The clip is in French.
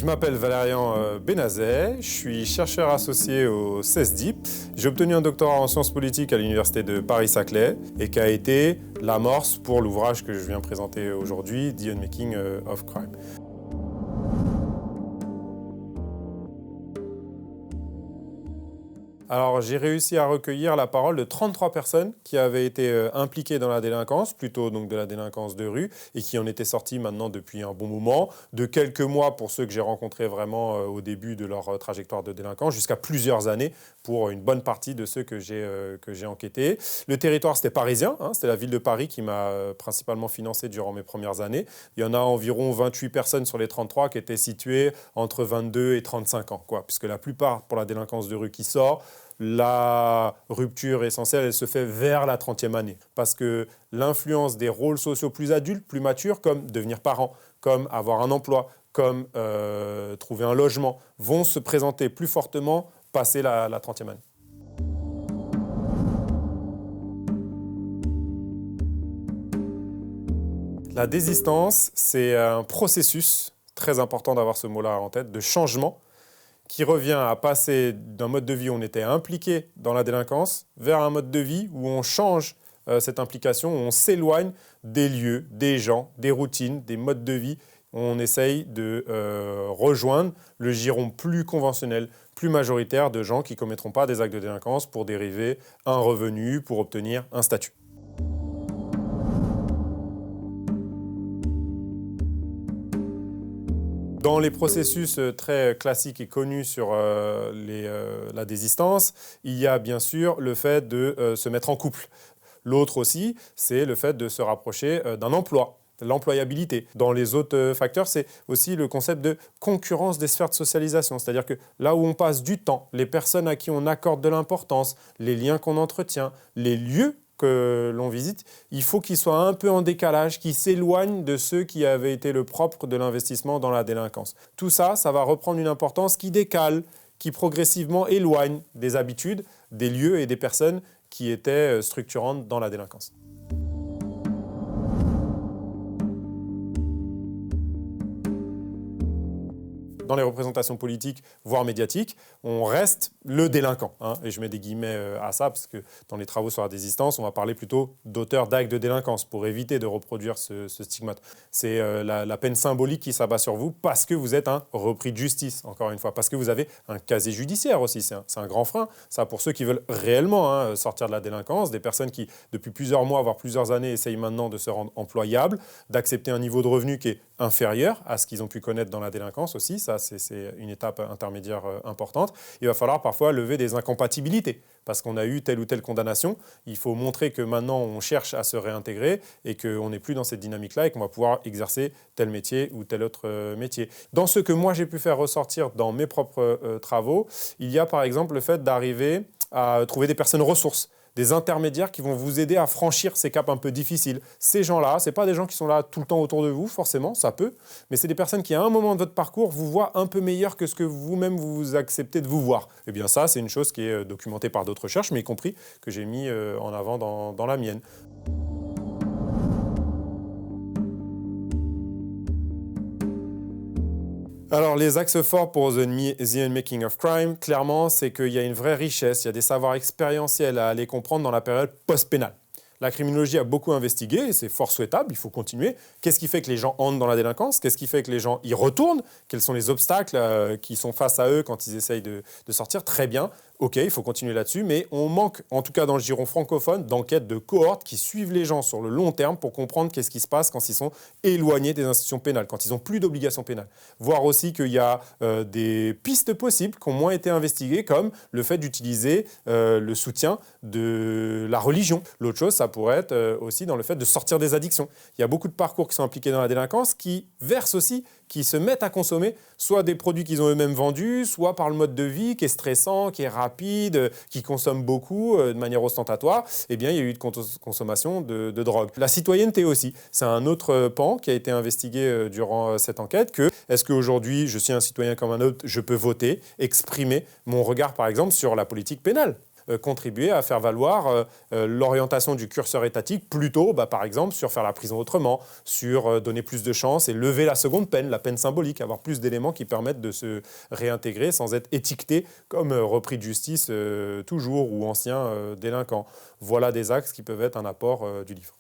Je m'appelle Valérian Benazet, je suis chercheur associé au CESDIP. J'ai obtenu un doctorat en sciences politiques à l'université de Paris-Saclay et qui a été l'amorce pour l'ouvrage que je viens présenter aujourd'hui, The Unmaking of Crime. Alors, j'ai réussi à recueillir la parole de 33 personnes qui avaient été impliquées dans la délinquance, plutôt donc de la délinquance de rue, et qui en étaient sorties maintenant depuis un bon moment, de quelques mois pour ceux que j'ai rencontrés vraiment au début de leur trajectoire de délinquance, jusqu'à plusieurs années pour une bonne partie de ceux que j'ai enquêtés. Le territoire, c'était parisien, c'était la ville de Paris qui m'a principalement financé durant mes premières années. Il y en a environ 28 personnes sur les 33 qui étaient situées entre 22 et 35 ans, puisque la plupart, pour la délinquance de rue qui sort, la rupture essentielle, elle se fait vers la 30e année. Parce que l'influence des rôles sociaux plus adultes, plus matures, comme devenir parent, comme avoir un emploi, comme trouver un logement, vont se présenter plus fortement passé la 30e année. La désistance, c'est un processus, très important d'avoir ce mot-là en tête, de changement qui revient à passer d'un mode de vie où on était impliqué dans la délinquance vers un mode de vie où on change cette implication, où on s'éloigne des lieux, des gens, des routines, des modes de vie. On essaye de rejoindre le giron plus conventionnel, plus majoritaire de gens qui ne commettront pas des actes de délinquance pour dériver un revenu, pour obtenir un statut. Dans les processus très classiques et connus sur la désistance, il y a bien sûr le fait de se mettre en couple. L'autre aussi, c'est le fait de se rapprocher d'un emploi, l'employabilité. Dans les autres facteurs, c'est aussi le concept de concurrence des sphères de socialisation. C'est-à-dire que là où on passe du temps, les personnes à qui on accorde de l'importance, les liens qu'on entretient, les lieux que l'on visite, il faut qu'ils soient un peu en décalage, qu'ils s'éloignent de ceux qui avaient été le propre de l'investissement dans la délinquance. Tout ça, ça va reprendre une importance qui décale, qui progressivement éloigne des habitudes, des lieux et des personnes qui étaient structurantes dans la délinquance. Dans les représentations politiques, voire médiatiques, on reste le délinquant. Et je mets des guillemets à ça, parce que dans les travaux sur la désistance, on va parler plutôt d'auteur d'actes de délinquance, pour éviter de reproduire ce stigmate. C'est la peine symbolique qui s'abat sur vous, parce que vous êtes un repris de justice, encore une fois, parce que vous avez un casier judiciaire aussi. C'est un grand frein, ça, pour ceux qui veulent réellement sortir de la délinquance, des personnes qui, depuis plusieurs mois, voire plusieurs années, essayent maintenant de se rendre employables, d'accepter un niveau de revenu qui est inférieur à ce qu'ils ont pu connaître dans la délinquance aussi. Ça, c'est une étape intermédiaire importante. Il va falloir parfois lever des incompatibilités parce qu'on a eu telle ou telle condamnation. Il faut montrer que maintenant, on cherche à se réintégrer et qu'on n'est plus dans cette dynamique-là et qu'on va pouvoir exercer tel métier ou tel autre métier. Dans ce que moi, j'ai pu faire ressortir dans mes propres travaux, il y a par exemple le fait d'arriver à trouver des personnes ressources, des intermédiaires qui vont vous aider à franchir ces caps un peu difficiles. Ces gens-là, ce n'est pas des gens qui sont là tout le temps autour de vous, forcément, ça peut, mais c'est des personnes qui, à un moment de votre parcours, vous voient un peu meilleur que ce que vous-même vous acceptez de vous voir. Eh bien ça, c'est une chose qui est documentée par d'autres recherches, mais y compris que j'ai mis en avant dans la mienne. Alors, les axes forts pour The Unmaking of Crime, clairement, c'est qu'il y a une vraie richesse, il y a des savoirs expérientiels à aller comprendre dans la période post-pénale. La criminologie a beaucoup investigué, et c'est fort souhaitable, il faut continuer. Qu'est-ce qui fait que les gens entrent dans la délinquance? Qu'est-ce qui fait que les gens y retournent? Quels sont les obstacles qui sont face à eux quand ils essayent de sortir? Très bien. Ok, il faut continuer là-dessus, mais on manque, en tout cas dans le giron francophone, d'enquêtes de cohortes qui suivent les gens sur le long terme pour comprendre qu'est-ce qui se passe quand ils sont éloignés des institutions pénales, quand ils n'ont plus d'obligations pénales. Voir aussi qu'il y a des pistes possibles qui ont moins été investiguées, comme le fait d'utiliser le soutien de la religion. L'autre chose, ça pourrait être aussi dans le fait de sortir des addictions. Il y a beaucoup de parcours qui sont impliqués dans la délinquance qui versent aussi, qui se mettent à consommer soit des produits qu'ils ont eux-mêmes vendus, soit par le mode de vie qui est stressant, qui est rapide, qui consomme beaucoup de manière ostentatoire. Eh bien, il y a eu de consommation de drogue. La citoyenneté aussi, c'est un autre pan qui a été investigué durant cette enquête. Est-ce qu'aujourd'hui, je suis un citoyen comme un autre, je peux voter, exprimer mon regard, par exemple, sur la politique pénale ? contribuer à faire valoir l'orientation du curseur étatique plutôt, par exemple, sur faire la prison autrement, sur donner plus de chances et lever la seconde peine, la peine symbolique, avoir plus d'éléments qui permettent de se réintégrer sans être étiqueté comme repris de justice toujours ou ancien délinquant. Voilà des axes qui peuvent être un apport du livre.